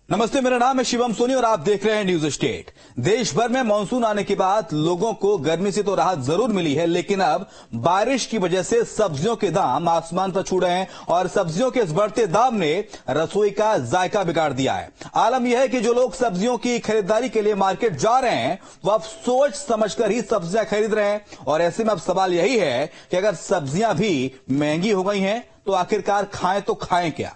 नमस्ते, मेरा नाम है शिवम सोनी और आप देख रहे हैं न्यूज स्टेट। देश भर में मानसून आने के बाद लोगों को गर्मी से तो राहत जरूर मिली है, लेकिन अब बारिश की वजह से सब्जियों के दाम आसमान पर छू रहे हैं और सब्जियों के इस बढ़ते दाम ने रसोई का जायका बिगाड़ दिया है। आलम यह है कि जो लोग सब्जियों की खरीदारी के लिए मार्केट जा रहे हैं वो अब सोच समझकर ही सब्जियां खरीद रहे हैं और ऐसे में अब सवाल यही है कि अगर सब्जियां भी महंगी हो गई हैं तो आखिरकार खाएं तो खाएं क्या।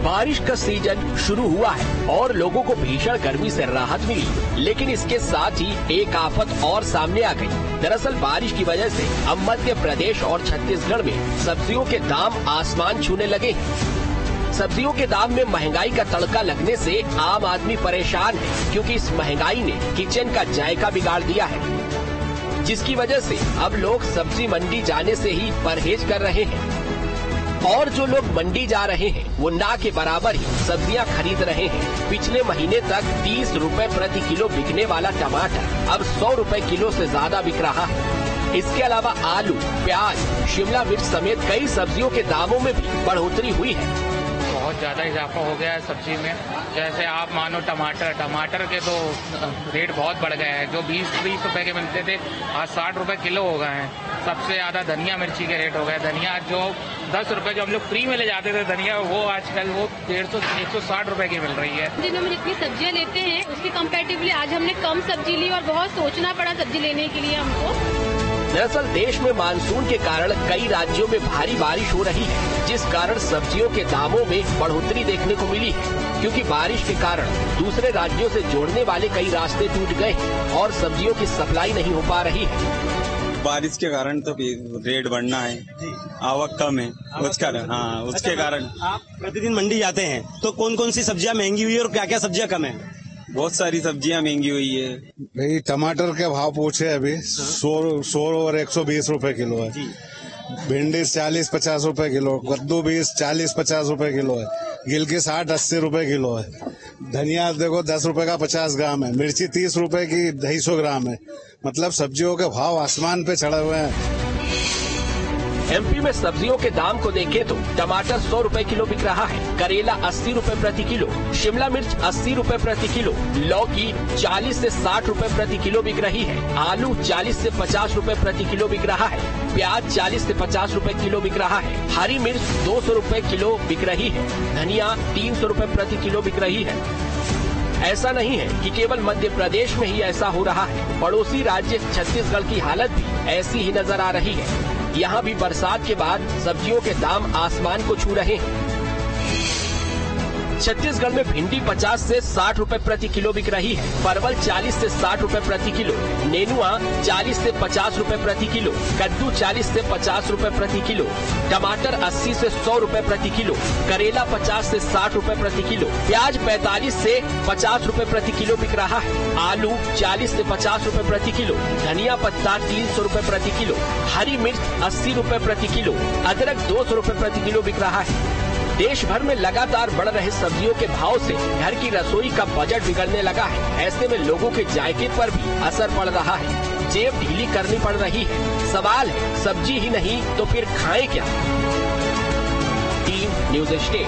बारिश का सीजन शुरू हुआ है और लोगों को भीषण गर्मी से राहत मिली, लेकिन इसके साथ ही एक आफत और सामने आ गई। दरअसल बारिश की वजह से अब मध्य प्रदेश और छत्तीसगढ़ में सब्जियों के दाम आसमान छूने लगे हैं। सब्जियों के दाम में महंगाई का तड़का लगने से आम आदमी परेशान है, क्योंकि इस महंगाई ने किचन का जायका बिगाड़ दिया है, जिसकी वजह से अब लोग सब्जी मंडी जाने से ही परहेज कर रहे हैं और जो लोग मंडी जा रहे हैं वो ना के बराबर ही सब्जियां खरीद रहे हैं। पिछले महीने तक 30 रुपए प्रति किलो बिकने वाला टमाटर अब 100 रुपए किलो से ज्यादा बिक रहा है। इसके अलावा आलू, प्याज, शिमला मिर्च समेत कई सब्जियों के दामों में भी बढ़ोतरी हुई है। बहुत ज्यादा इजाफा हो गया है सब्जी में। जैसे आप मानो टमाटर के तो रेट बहुत बढ़ गए हैं। जो 20-30 रुपए के मिलते थे आज 60 रुपए किलो हो गए हैं। सबसे ज्यादा धनिया मिर्ची के रेट हो गए। धनिया जो 10 रुपए जो हम लोग फ्री में ले जाते थे धनिया, वो आजकल वो 150-160 रुपए की मिल रही है। जिन हम जितनी सब्जियां लेते हैं उसके कंपैरेटिवली आज हमने कम सब्जी ली और बहुत सोचना पड़ा सब्जी लेने के लिए हमको। दरअसल देश में मानसून के कारण कई राज्यों में भारी बारिश हो रही है, जिस कारण सब्जियों के दामों में बढ़ोतरी देखने को मिली है, क्योंकि बारिश के कारण दूसरे राज्यों से जोड़ने वाले कई रास्ते टूट गए और सब्जियों की सप्लाई नहीं हो पा रही है। बारिश के कारण तो रेट बढ़ना है, आवक कम है, उसके कारण। आप प्रतिदिन मंडी जाते हैं तो कौन कौन सी सब्जियां महंगी हुई है और क्या क्या सब्जियां कम है? बहुत सारी सब्जियां महंगी हुई है भाई। टमाटर के भाव पूछे अभी 100 और 120 रुपए किलो है। भिंडी 40-50 रुपए किलो, कद्दू 40-50 रुपए किलो है, गिलकी 60-80 रुपए किलो है। धनिया देखो 10 रुपए का 50 ग्राम है, मिर्ची 30 रुपए की 250 ग्राम है। मतलब सब्जियों के भाव आसमान पे चढ़े हुए हैं। एमपी में सब्जियों के दाम को देखें तो टमाटर 100 रुपए किलो बिक रहा है, करेला 80 रुपए प्रति किलो, शिमला मिर्च 80 रुपए प्रति किलो, लौकी 40 से 60 रुपए प्रति किलो बिक रही है, आलू 40 से 50 रुपए प्रति किलो बिक रहा है, प्याज 40 से 50 रुपए किलो बिक रहा है, हरी मिर्च 200 रुपए किलो बिक रही है, धनिया 300 रुपए प्रति किलो बिक रही है। ऐसा नहीं है कि केवल मध्य प्रदेश में ही ऐसा हो रहा है, पड़ोसी राज्य छत्तीसगढ़ की हालत भी ऐसी ही नजर आ रही है। यहाँ भी बरसात के बाद सब्जियों के दाम आसमान को छू रहे हैं। छत्तीसगढ़ में भिंडी 50 से 60 रुपए प्रति किलो बिक रही है, परवल 40 से 60 रुपए प्रति किलो, नेनुआ 40 से 50 रुपए प्रति किलो, कद्दू 40 से 50 रुपए प्रति किलो, टमाटर 80 से 100 रुपए प्रति किलो, करेला 50 से 60 रुपए प्रति किलो, प्याज 45 से 50 रुपए प्रति किलो बिक रहा है, आलू 40 से 50 रुपए प्रति किलो, धनिया पत्ता 300 रुपए प्रति किलो, हरी मिर्च 80 रुपए प्रति किलो, अदरक 200 रुपए प्रति किलो बिक रहा है। देश भर में लगातार बढ़ रहे सब्जियों के भाव से घर की रसोई का बजट बिगड़ने लगा है। ऐसे में लोगों के जायके पर भी असर पड़ रहा है, जेब ढीली करनी पड़ रही है। सवाल है सब्जी ही नहीं तो फिर खाएं क्या। Team news state.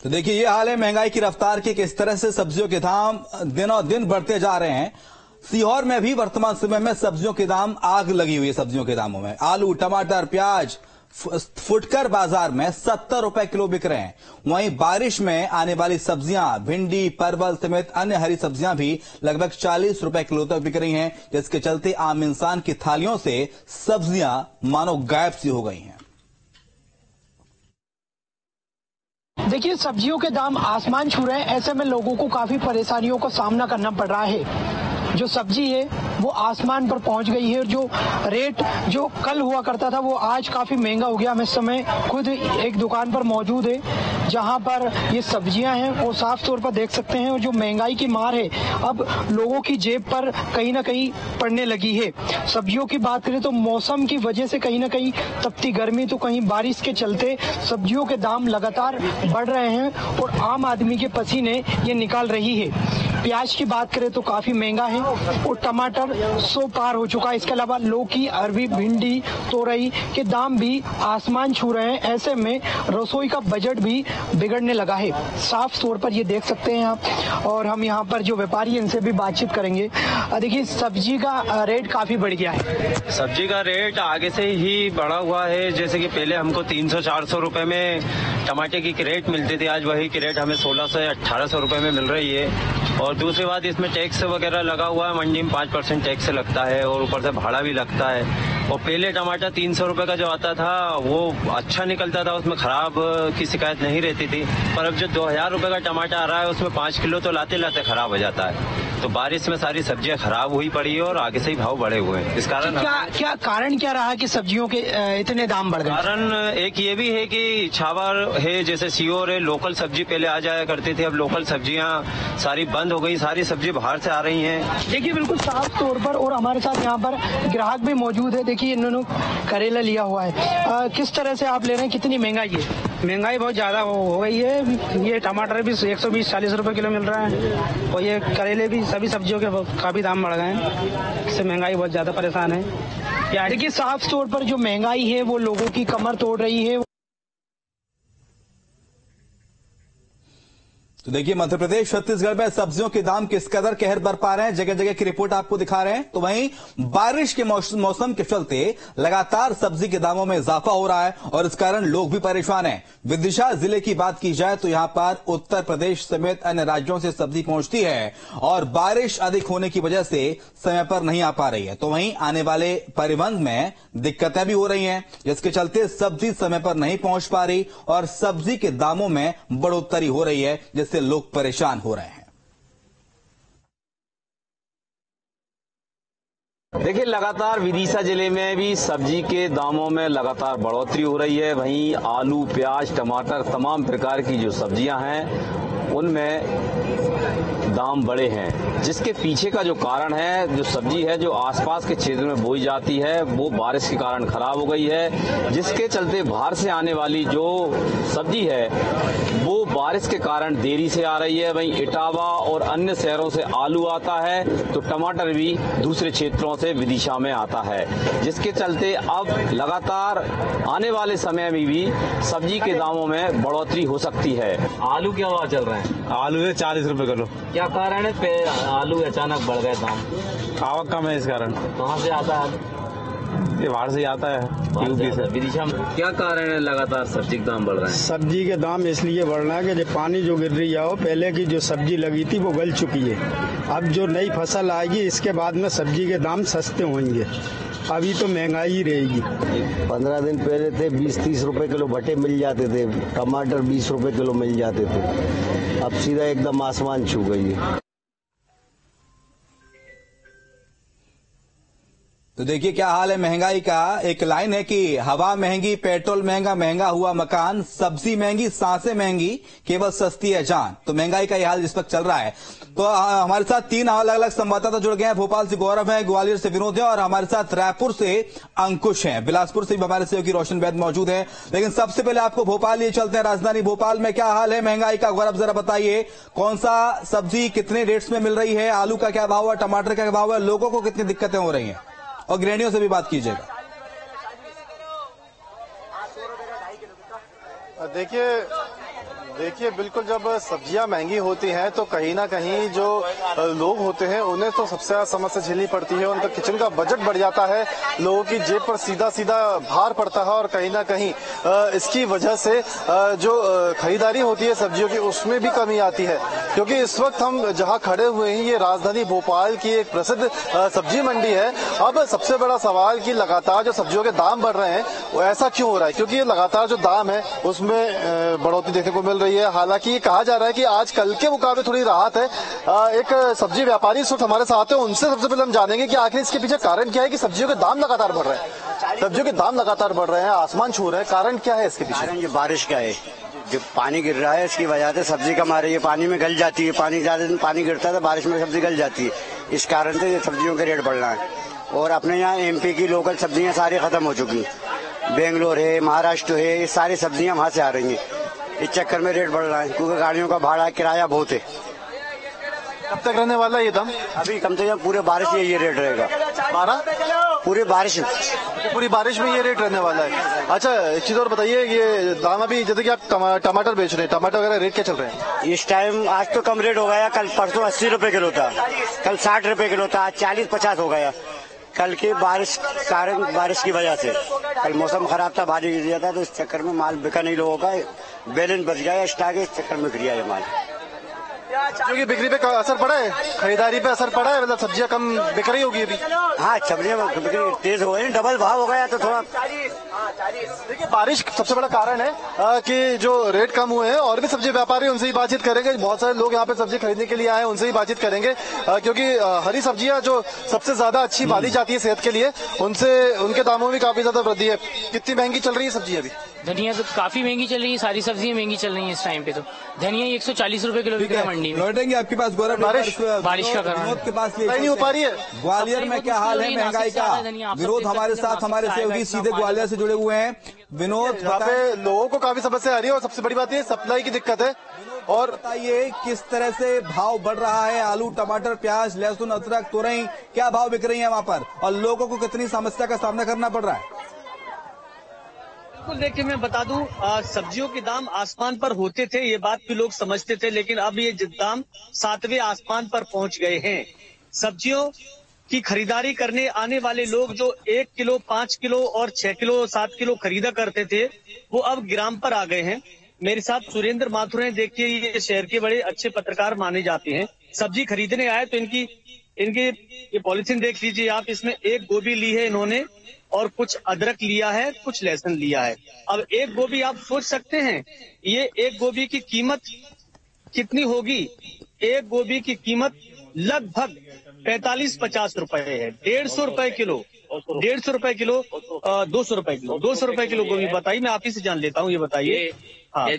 तो देखिए ये हाल है महंगाई की रफ्तार की, किस तरह से सब्जियों के दाम दिनों दिन बढ़ते जा रहे हैं। सीहोर में भी वर्तमान समय में सब्जियों के दाम आग लगी हुई है। सब्जियों के दामों में आलू, टमाटर, प्याज फुटकर बाजार में 70 रुपए किलो बिक रहे हैं। वहीं बारिश में आने वाली सब्जियां भिंडी, परवल समेत अन्य हरी सब्जियां भी लगभग 40 रुपए किलो तक बिक रही हैं, जिसके चलते आम इंसान की थालियों से सब्जियां मानो गायब सी हो गई हैं। देखिए सब्जियों के दाम आसमान छू रहे हैं। ऐसे में लोगों को काफी परेशानियों का सामना करना पड़ रहा है। जो सब्जी है वो आसमान पर पहुंच गई है और जो रेट जो कल हुआ करता था वो आज काफी महंगा हो गया। हम इस समय खुद एक दुकान पर मौजूद है जहां पर ये सब्जियां हैं वो साफ तौर पर देख सकते हैं। और जो महंगाई की मार है अब लोगों की जेब पर कहीं ना कहीं पड़ने लगी है। सब्जियों की बात करें तो मौसम की वजह से कहीं ना कहीं तपती गर्मी तो कहीं बारिश के चलते सब्जियों के दाम लगातार बढ़ रहे हैं और आम आदमी के पसीने ये निकाल रही है। प्याज की बात करें तो काफी महंगा है और टमाटर 100 पार हो चुका है। इसके अलावा लौकी, अरबी, भिंडी, तोरई के दाम भी आसमान छू रहे हैं। ऐसे में रसोई का बजट भी बिगड़ने लगा है। साफ तौर पर ये देख सकते हैं आप। और हम यहाँ पर जो व्यापारी इनसे भी बातचीत करेंगे। देखिए सब्जी का रेट काफी बढ़ गया है। सब्जी का रेट आगे से ही बढ़ा हुआ है। जैसे कि पहले हमको 300-400 रुपए में टमाटर की क्रेट मिलती थी, आज वही क्रेट हमें 1600-1800 रुपए में मिल रही है। और दूसरी बात इसमें टैक्स वगैरह लगा हुआ है, मंडी में 5% टैक्स लगता है और ऊपर से भाड़ा भी लगता है। और पहले टमाटर 300 रुपए का जो आता था वो अच्छा निकलता था, उसमें खराब की शिकायत नहीं रहती थी। पर अब जो 2000 रुपए का टमाटर आ रहा है उसमें 5 किलो तो लाते लाते खराब हो जाता है। तो बारिश में सारी सब्जियां खराब हुई पड़ी है और आगे से ही भाव बढ़े हुए हैं। इस कारण क्या कारण क्या रहा कि सब्जियों के इतने दाम बढ़ गए? कारण एक ये भी है कि छावर है, जैसे सीओर है, लोकल सब्जी पहले आ जाया करती थी, अब लोकल सब्जियां सारी बंद हो गई, सारी सब्जी बाहर से आ रही हैं। देखिए बिल्कुल साफ तौर पर। और हमारे साथ यहाँ पर ग्राहक भी मौजूद है। देखिए इन्होंने करेला लिया हुआ है। किस तरह से आप ले रहे हैं, कितनी महंगाई है? महंगाई बहुत ज्यादा हो गई है। ये टमाटर भी 120-140 रुपए किलो मिल रहा है और ये करेले भी, सभी सब्जियों के काफी दाम बढ़ गए हैं। इससे महंगाई बहुत ज्यादा परेशान है। देखिए साफ तौर पर जो महंगाई है वो लोगों की कमर तोड़ रही है। तो देखिए मध्य प्रदेश छत्तीसगढ़ में सब्जियों के दाम किस कदर कहर बरपा रहे हैं, जगह जगह की रिपोर्ट आपको दिखा रहे हैं। तो वहीं बारिश के मौसम के चलते लगातार सब्जी के दामों में इजाफा हो रहा है और इस कारण लोग भी परेशान हैं। विदिशा जिले की बात की जाए तो यहां पर उत्तर प्रदेश समेत अन्य राज्यों से सब्जी पहुंचती है और बारिश अधिक होने की वजह से समय पर नहीं आ पा रही है। तो वहीं आने वाले परिवहन में दिक्कतें भी हो रही हैं, जिसके चलते सब्जी समय पर नहीं पहुंच पा रही और सब्जी के दामों में बढ़ोतरी हो रही है, जिससे लोग परेशान हो रहे हैं। देखिए लगातार विदिशा जिले में भी सब्जी के दामों में लगातार बढ़ोतरी हो रही है। वहीं आलू, प्याज, टमाटर, तमाम प्रकार की जो सब्जियां हैं उनमें दाम बढ़े हैं, जिसके पीछे का जो कारण है, जो सब्जी है जो आसपास के क्षेत्र में बोई जाती है वो बारिश के कारण खराब हो गई है, जिसके चलते बाहर से आने वाली जो सब्जी है वो बारिश के कारण देरी से आ रही है। वहीं इटावा और अन्य शहरों से आलू आता है तो टमाटर भी दूसरे क्षेत्रों से विदिशा में आता है, जिसके चलते अब लगातार आने वाले समय में भी सब्जी के दामों में बढ़ोतरी हो सकती है। आलू क्या भाव चल रहे हैं? आलू है 40 रुपए किलो। क्या कारण है पे आलू अचानक बढ़ गए दाम? आवक कम है इस कारण। कहाँ से आता है? ये बाहर से आता है, यूपी से। विदिशा में क्या कारण है लगातार सब्जी के दाम बढ़ रहे हैं? सब्जी के दाम इसलिए बढ़ रहा है कि जब पानी जो गिर रही है, पहले की जो सब्जी लगी थी वो गल चुकी है। अब जो नई फसल आएगी इसके बाद में सब्जी के दाम सस्ते होंगे। अभी तो महंगाई ही रहेगी। 15 दिन पहले थे 20-30 रुपए किलो भट्टे मिल जाते थे, टमाटर 20 रुपए किलो मिल जाते थे, अब सीधा एकदम आसमान छू गई है। तो देखिए क्या हाल है महंगाई का। एक लाइन है कि हवा महंगी, पेट्रोल महंगा, महंगा हुआ मकान, सब्जी महंगी, सांसें महंगी, केवल सस्ती है जान। तो महंगाई का ये हाल जिस वक्त चल रहा है। तो हमारे साथ 3 अलग अलग संवाददाता जुड़ गए हैं। भोपाल से गौरव है, ग्वालियर से विनोद है और हमारे साथ रायपुर से अंकुश हैं। बिलासपुर से भी हमारे सहयोगी रोशन वैद मौजूद है। लेकिन सबसे पहले आपको भोपाल लिए चलते हैं। राजधानी भोपाल में क्या हाल है महंगाई का, गौरव जरा बताइए। कौन सा सब्जी कितने रेट्स में मिल रही है, आलू का क्या भाव है, टमाटर का क्या भाव है, लोगों को कितनी दिक्कतें हो रही हैं, और गृहिणियों से भी बात कीजिएगा। देखिए बिल्कुल जब सब्जियां महंगी होती हैं तो कहीं ना कहीं जो लोग होते हैं उन्हें तो सबसे ज्यादा समस्या झेलनी पड़ती है। उनका किचन का बजट बढ़ जाता है, लोगों की जेब पर सीधा सीधा भार पड़ता है और कहीं ना कहीं इसकी वजह से जो खरीदारी होती है सब्जियों की उसमें भी कमी आती है। क्योंकि इस वक्त हम जहां खड़े हुए हैं ये राजधानी भोपाल की एक प्रसिद्ध सब्जी मंडी है। अब सबसे बड़ा सवाल कि लगातार जो सब्जियों के दाम बढ़ रहे हैं वो ऐसा क्यों हो रहा है, क्योंकि ये लगातार जो दाम है उसमें बढ़ोतरी देखने को मिल रही रही है। हालांकि कहा जा रहा है कि आज कल के मुकाबले थोड़ी राहत है। एक सब्जी व्यापारी इस वक्त हमारे साथ है, उनसे सबसे पहले हम जानेंगे कि आखिर इसके पीछे कारण क्या है कि सब्जियों के दाम लगातार बढ़ रहे हैं। सब्जियों के दाम लगातार बढ़ रहे हैं, आसमान छू रहे हैं, कारण क्या है इसके पीछे? कारण जो बारिश का है, जो पानी गिर रहा है इसकी वजह से सब्जी कम आ रही है। पानी में गल जाती है, पानी ज्यादा दिन पानी गिरता है तो बारिश में सब्जी गल जाती है। इस कारण से ये सब्जियों के रेट बढ़ रहा है। और अपने यहाँ एमपी की लोकल सब्जियां सारी खत्म हो चुकी हैं। बेंगलोर है, महाराष्ट्र है, ये सारी सब्जियां वहां से आ रही हैं। इस चक्कर में रेट बढ़ रहा है क्योंकि गाड़ियों का भाड़ा किराया बहुत है। कब तक रहने वाला है ये दाम? अभी कम से कम पूरे बारिश में ये रेट रहेगा। 12 पूरी बारिश में ये रेट रहने वाला है। अच्छा, एक चीज और बताइए, ये दाम अभी जैसे कि आप टमाटर बेच रहे हैं, टमाटर वगैरह रेट क्या चल रहे हैं इस टाइम? आज तो कम रेट हो गया। कल परसों 80 रुपए किलो था, कल 60 रुपए किलो था, आज 40-50 हो गया। कल की बारिश की वजह से कल मौसम खराब था, भारी गिर गया था, तो इस चक्कर में माल बिका नहीं लोगों का, बैलेंस बच गया स्टॉक, इस चक्कर में गिर गया ये माल। क्योंकि बिक्री पे असर पड़ा है, खरीदारी पे असर पड़ा है, मतलब सब्जियां कम बिक रही होगी अभी। हाँ, सब्जियां बिक्री तेज हो गई, डबल भाव हो गया तो थोड़ा। देखिए, बारिश सबसे बड़ा कारण है कि जो रेट कम हुए हैं। और भी सब्जी व्यापारी, उनसे ही बातचीत करेंगे। बहुत सारे लोग यहाँ पे सब्जी खरीदने के लिए आए हैं, उनसे ही बातचीत करेंगे क्योंकि हरी सब्जियां जो सबसे ज्यादा अच्छी मानी जाती है सेहत के लिए, उनके दामों में काफी ज्यादा वृद्धि है। कितनी महंगी चल रही है सब्जी अभी? धनिया तो काफी महंगी चल रही है, सारी सब्जियां महंगी चल रही है इस टाइम पे। तो धनिया 140 रुपए किलो बिक रहा है मंडी में। लौटेंगे आपके पास गौरव, बारिश का कारण के पास नहीं हो पा रही है। ग्वालियर में क्या हाल है महंगाई का? विनोद हमारे साथ, हमारे सहयोगी सीधे ग्वालियर से जुड़े हुए हैं। विनोद, यहाँ पे लोगों को काफी समस्या आ रही है और सबसे बड़ी बात ये सप्लाई की दिक्कत है। और बताइए किस तरह से भाव बढ़ रहा है? आलू, टमाटर, प्याज, लहसुन, अदरक, तुरई क्या भाव बिक रही है वहाँ पर, और लोगों को कितनी समस्या का सामना करना पड़ रहा है? देखिए, मैं बता दूं, सब्जियों के दाम आसमान पर होते थे, ये बात भी लोग समझते थे, लेकिन अब ये दाम 7वें आसमान पर पहुंच गए हैं। सब्जियों की खरीदारी करने आने वाले लोग जो 1 किलो, 5 किलो और 6 किलो, 7 किलो खरीदा करते थे, वो अब ग्राम पर आ गए हैं। मेरे साथ सुरेंद्र माथुर हैं। देखिए, ये शहर के बड़े अच्छे पत्रकार माने जाते हैं। सब्जी खरीदने आए तो इनकी ये पॉलिथीन देख लीजिए आप। इसमें एक गोभी ली है इन्होंने और कुछ अदरक लिया है, कुछ लहसुन लिया है। अब एक गोभी, आप सोच सकते हैं ये एक गोभी की कीमत कितनी होगी? एक गोभी की कीमत लगभग 45-50 रुपए है। 150 रुपए किलो, 150 रुपए किलो, 200 रुपए किलो, 200 रुपए किलो गोभी। बताइए, मैं आप ही से जान लेता हूँ, ये बताइए। हाँ,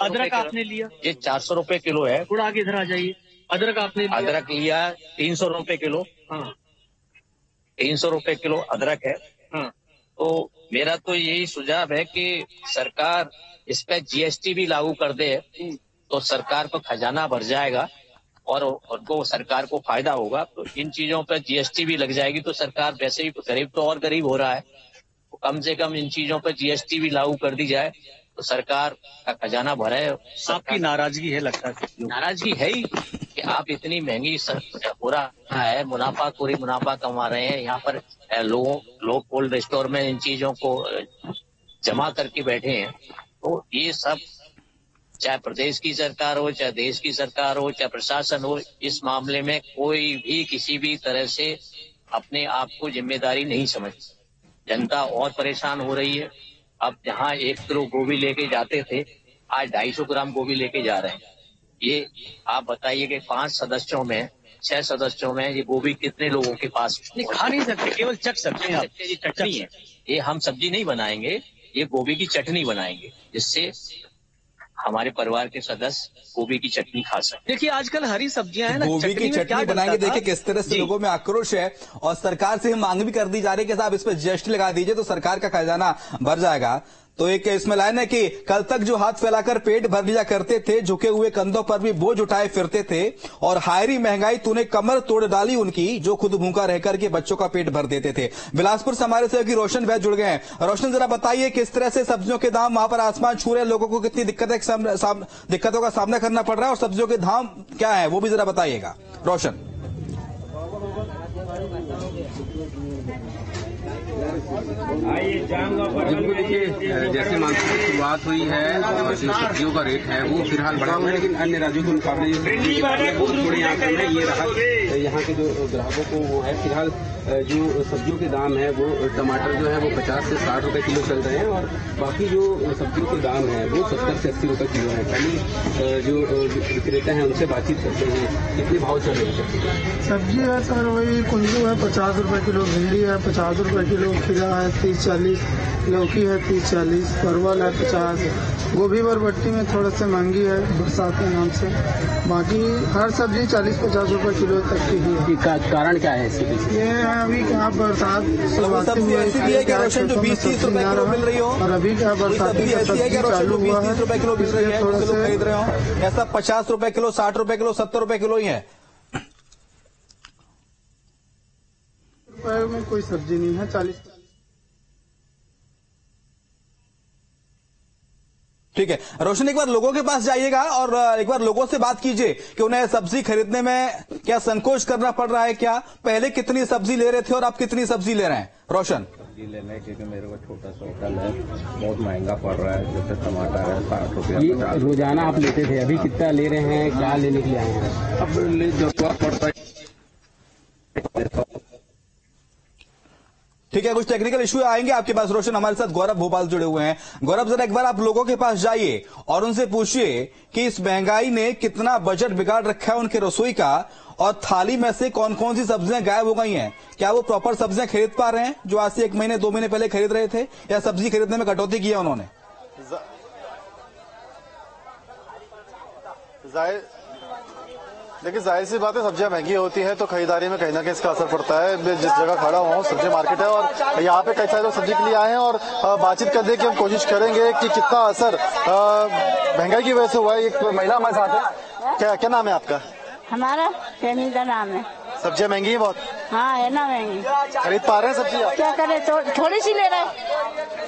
अदरक आपने लिया, ये 400 रुपए किलो है। थोड़ा आगे इधर आ जाइए। अदरक आपने लिया? अदरक लिया 300 रुपए किलो। हाँ, 300 रुपए किलो अदरक है। हाँ। तो मेरा तो यही सुझाव है कि सरकार इस पे जीएसटी भी लागू कर दे तो सरकार को खजाना भर जाएगा और उनको, सरकार को फायदा होगा। तो इन चीजों पे जीएसटी भी लग जाएगी तो सरकार, वैसे ही गरीब तो और गरीब हो रहा है, तो कम से कम इन चीजों पे जीएसटी भी लागू कर दी जाए तो सरकार का खजाना भरे। आपकी नाराजगी है लगता है? नाराजगी है ही कि आप इतनी महंगी हो रहा है, मुनाफाखोरी मुनाफा कमा रहे हैं। यहाँ पर लोग कोल्ड स्टोर में इन चीजों को जमा करके बैठे हैं। तो ये सब, चाहे प्रदेश की सरकार हो, चाहे देश की सरकार हो, चाहे प्रशासन हो, इस मामले में कोई भी किसी भी तरह से अपने आप को जिम्मेदारी नहीं समझती। जनता और परेशान हो रही है। अब जहाँ 1 किलो गोभी लेके जाते थे, आज 250 ग्राम गोभी लेके जा रहे हैं। ये आप बताइए कि 5 सदस्यों में, 6 सदस्यों में ये गोभी कितने लोगों के पास? खा नहीं सकते, केवल चख सकते हैं। ये चटनी है, ये हम सब्जी नहीं बनाएंगे, ये गोभी की चटनी बनाएंगे, जिससे हमारे परिवार के सदस्य गोभी की चटनी खा सकते। देखिए, आजकल हरी सब्जियां हैं ना, गोभी की चटनी बनाएंगे। देखिए किस तरह से लोगों में आक्रोश है और सरकार से मांग भी कर दी जा रही है कि साहब इस पर जीएसटी लगा दीजिए तो सरकार का खजाना भर जाएगा। तो एक इसमें लाइन है कि कल तक जो हाथ फैलाकर पेट भर लिया करते थे, झुके हुए कंधों पर भी बोझ उठाए फिरते थे, और हायरी महंगाई तूने कमर तोड़ डाली उनकी, जो खुद भूखा रहकर के बच्चों का पेट भर देते थे। बिलासपुर से हमारे सहयोगी रोशन वैद्य जुड़ गए हैं। रोशन, जरा बताइए किस तरह से सब्जियों के दाम वहां पर आसमान छू रहे हैं, लोगों को कितनी दिक्कतों का सामना करना पड़ रहा है और सब्जियों के दाम क्या है वो भी जरा बताइएगा रोशन। बिल्कुल, देखिए जैसे मानसून की शुरुआत हुई है और जो सब्जियों का रेट है वो फिलहाल बढ़ा हुआ है, लेकिन अन्य राज्यों के मुकाबले थोड़ी यहाँ पे ये राहत यहाँ के जो ग्राहकों को वो है फिलहाल जो सब्जियों के दाम है वो टमाटर जो है वो 50 से 60 रुपए किलो चल रहे हैं और बाकी जो सब्जियों के दाम है वो 70 से 80 रुपए किलो है। पहले जो विक्रेता हैं उनसे बातचीत करते हैं, कितने भाव चल रहे हैं सब्जी है सर? वही कुंदरू है 50 रुपए किलो, भिंडी है 50 रुपए किलो, खीरा है 30-40, लौकी है 30-40, परवल है 50, गोभी बरबट्टी में थोड़ा सा महंगी है बरसात के नाम से, बाकी हर सब्जी 40-50 रुपए किलो तक की ही है। कारण क्या है इसके? ये अभी क्या बरसात सब्जी ऐसी भी है कि रोशन जो 20-30 रुपए किलो मिल रही हो, और अभी क्या बरसात ऐसी है कि रोशन जो 20-30 रुपए किलो मिल रही है, लोग खरीद रहे हो, ऐसा 50 रुपए किलो, 60 रुपए किलो, 70 रुपए किलो ही है। रुपए में कोई सब्जी नहीं है, 40। ठीक है रोशन, एक बार लोगों के पास जाइएगा और एक बार लोगों से बात कीजिए कि उन्हें सब्जी खरीदने में क्या संकोच करना पड़ रहा है क्या? पहले कितनी सब्जी ले रहे थे और अब कितनी सब्जी ले रहे हैं? रोशन, सब्जी लेने क्योंकि मेरे को छोटा सा होटल है, बहुत महंगा पड़ रहा है। जैसे टमाटर है 60 रुपया। रोजाना आप लेते थे, अभी कितना ले रहे हैं, क्या लेने के लिए आए हैं? अब जरूरत पड़ता है। ठीक है, कुछ टेक्निकल इश्यू आएंगे आपके पास रोशन। हमारे साथ गौरव भोपाल जुड़े हुए हैं। गौरव, जरा एक बार आप लोगों के पास जाइए और उनसे पूछिए कि इस महंगाई ने कितना बजट बिगाड़ रखा है उनके रसोई का, और थाली में से कौन कौन सी सब्जियां गायब हो गई हैं? क्या वो प्रॉपर सब्जियां खरीद पा रहे हैं जो आज से 1 महीने 2 महीने पहले खरीद रहे थे, या सब्जी खरीदने में कटौती की है उन्होंने? देखिए जाहिर सी बात है, सब्जियां महंगी होती हैं तो खरीदारी में कहीं ना कहीं इसका असर पड़ता है। मैं जिस जगह खड़ा हुआ हूँ सब्जी मार्केट है और यहाँ पे कई सारे लोग सब्जी के लिए आए हैं और बातचीत करने की हम कोशिश करेंगे कि कितना असर महंगाई की वजह से हुआ है। एक महिला हमारे साथ है, क्या नाम है आपका? हमारा फेनीदा नाम है। सब्जियां महंगी है बहुत? हाँ है ना महंगी। खरीद पा रहे हैं सब्जी? क्या करें, थोड़ी सी ले रहे।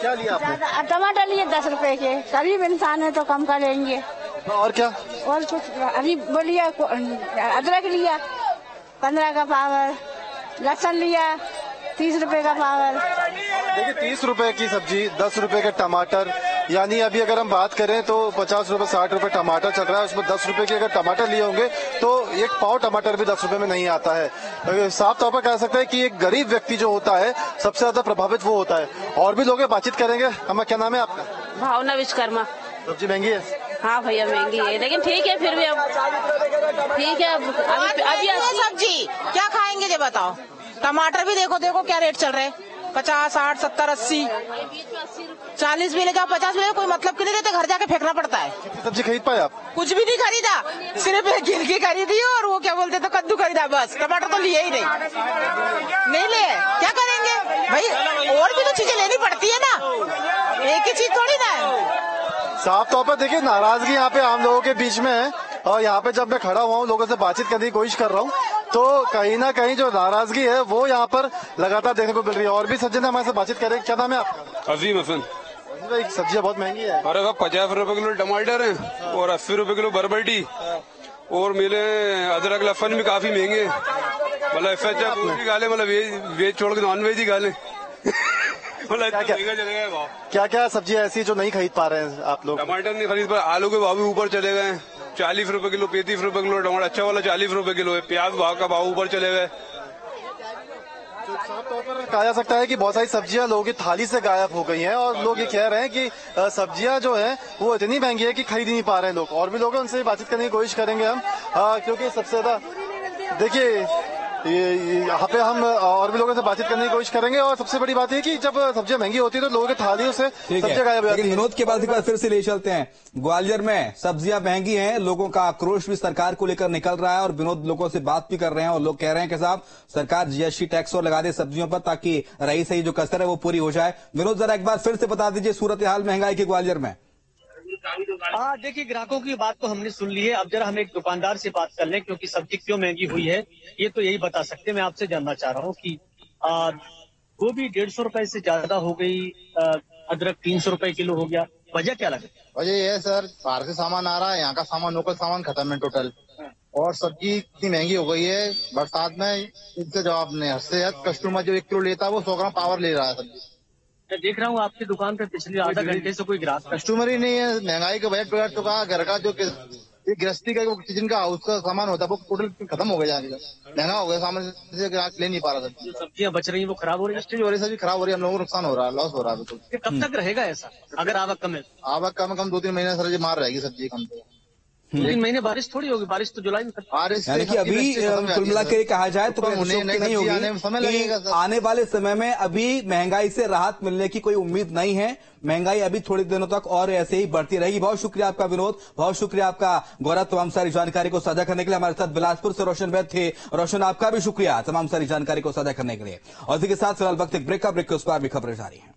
क्या लिया आपने? टमाटर लिए 10 रुपए के, गरीब इंसान है तो कम का लेंगे। और क्या? और कुछ अभी बोलिए, अदरक लिया 15 का पावर, लहसुन लिया 30 रुपए का पावर। देखिए 30 रुपए की सब्जी, 10 रुपए के टमाटर, यानी अभी अगर हम बात करें तो 50 रुपए 60 रुपए टमाटर चल रहा है। उसमें 10 रुपए के अगर टमाटर लिए होंगे तो एक पाव टमाटर भी 10 रुपए में नहीं आता है। साफ तौर पर कह सकते हैं कि एक गरीब व्यक्ति जो होता है सबसे ज्यादा प्रभावित वो होता है। और भी लोग बातचीत करेंगे। हमारा क्या नाम है आपका? भावना विश्वकर्मा। सब्जी महंगी है? हाँ भैया महंगी है, लेकिन ठीक है फिर भी अब ठीक है। अभी सब्जी क्या खाएंगे ये बताओ। टमाटर भी देखो क्या रेट चल रहे हैं, 50, 60, 70, 80, 40 भी ले जाओ, 50 भी ले, कोई मतलब क्यों नहीं देते, घर जाके फेंकना पड़ता है। कितनी सब्जी खरीद पाए आप? कुछ भी नहीं खरीदा, सिर्फ एक गिलकी खरीदी और वो क्या बोलते तो कद्दू खरीदा, बस टमाटर तो लिए ही नहीं ले। क्या करेंगे भाई, और भी तो चीजें लेनी पड़ती है ना, एक ही चीज थोड़ी ना है। साफ तौर पर देखिए नाराजगी यहाँ पे आम लोगों के बीच में है और यहाँ पे जब मैं खड़ा हुआ हूँ लोगों से बातचीत करने की कोशिश कर रहा हूँ तो कहीं ना कहीं जो नाराजगी है वो यहाँ पर लगातार देखने को मिल रही है। और भी सज्जन हमारे से बातचीत करें। क्या नाम है आपका? अजीम हसन। सब्जियां बहुत महंगी है। अरे साहब 50 रुपए किलो टमाटर है और 80 रुपए किलो बरबटी, और मेरे अदरक लहसुन भी काफी महंगे। मतलब इससे अच्छा पूरी गाले, मतलब वेज छोड़ के नॉन वेज ही गाले। क्या क्या सब्जियां ऐसी जो नहीं खरीद पा रहे हैं आप लोग? टमाटर नहीं खरीद पा रहे, आलू के भाव भी ऊपर चले गए, 40 रुपए किलो, 35 रुपए किलो टमाटर अच्छा वाला 40 रुपए किलो है। प्याज भाव का भाव ऊपर चले गए। साफ तौर पर कहा जा सकता है कि बहुत सारी सब्जियां लोगों की थाली से गायब हो गई हैं और लोग ये कह रहे हैं कि सब्जियां जो है वो इतनी महंगी है कि खरीद नहीं पा रहे हैं लोग। और भी लोग हैं, उनसे बातचीत करने की कोशिश करेंगे हम, क्योंकि सबसे ज्यादा देखिए यहाँ पे हम और भी लोगों से बातचीत करने की कोशिश करेंगे। और सबसे बड़ी बात है कि जब सब्जियां महंगी होती है तो लोगों की थालियों से सब्जियां गायब हो जाती है। विनोद के बाद एक बार फिर से ले चलते हैं। ग्वालियर में सब्जियां महंगी हैं, लोगों का आक्रोश भी सरकार को लेकर निकल रहा है और विनोद लोगों से बात भी कर रहे हैं और लोग कह रहे हैं कि साहब सरकार जीएसटी टैक्स और लगा दे सब्जियों पर ताकि रही सही जो कसर है वो पूरी हो जाए। विनोद जरा एक बार फिर से बता दीजिए सूरत हाल महंगाई की ग्वालियर में। हाँ देखिए, ग्राहकों की बात तो हमने सुन ली है। अब जरा हम एक दुकानदार से बात कर लें, क्योंकि सब्जी क्यों महंगी हुई है ये तो यही बता सकते हैं। मैं आपसे जानना चाह रहा हूँ कि गोभी 150 रुपए से ज्यादा हो गई, अदरक 300 रुपए किलो हो गया, वजह क्या लगे? वजह ये है सर, बाहर से सामान आ रहा है, यहाँ का सामान लोकल सामान खत्म है टोटल, और सब्जी इतनी महंगी हो गई है बरसात में, इनसे जवाब नहीं। हद से कस्टमर जो 1 किलो लेता है वो 100 ग्राम पावर ले रहा है सब्जी। मैं देख रहा हूँ आपकी दुकान पे पिछले आधा घंटे से कोई ग्राहक कस्टमर ही नहीं है। महंगाई का बजट बिगड़ चुका है, घर का जो ये गृहस्थी का किचन का हाउस का सामान होता है वो टोटल खत्म हो गया, महंगा हो गया सामान से ले नहीं पा रहा था। सब्जियां बच रही है वो खराब हो रही है, हो रही सब्जी खराब हो रही है, हम लोगों को नुकसान हो रहा है, लॉस हो रहा है। तो कब तक रहेगा ऐसा अगर आवक कम है? आवक कम 2-3 महीने सर जी मार रहेगी सब्जी कम तो। 3 महीने बारिश थोड़ी होगी, बारिश तो जुलाई में यानी कि अभी कुल मिला के कहा जाए तो नहीं होगी। आने वाले समय में अभी महंगाई से राहत मिलने की कोई उम्मीद नहीं है। महंगाई अभी थोड़े दिनों तक और ऐसे ही बढ़ती रहेगी। बहुत शुक्रिया आपका विनोद, बहुत शुक्रिया आपका गौरव, तमाम सारी जानकारी को साझा करने के लिए। हमारे साथ बिलासपुर से रोशन वैद थे। रोशन, आपका भी शुक्रिया तमाम सारी जानकारी को साझा करने के लिए। और इसी के साथ फिलहाल वक्त एक ब्रेक का, ब्रेक के उस पार भी खबरें जारी हैं।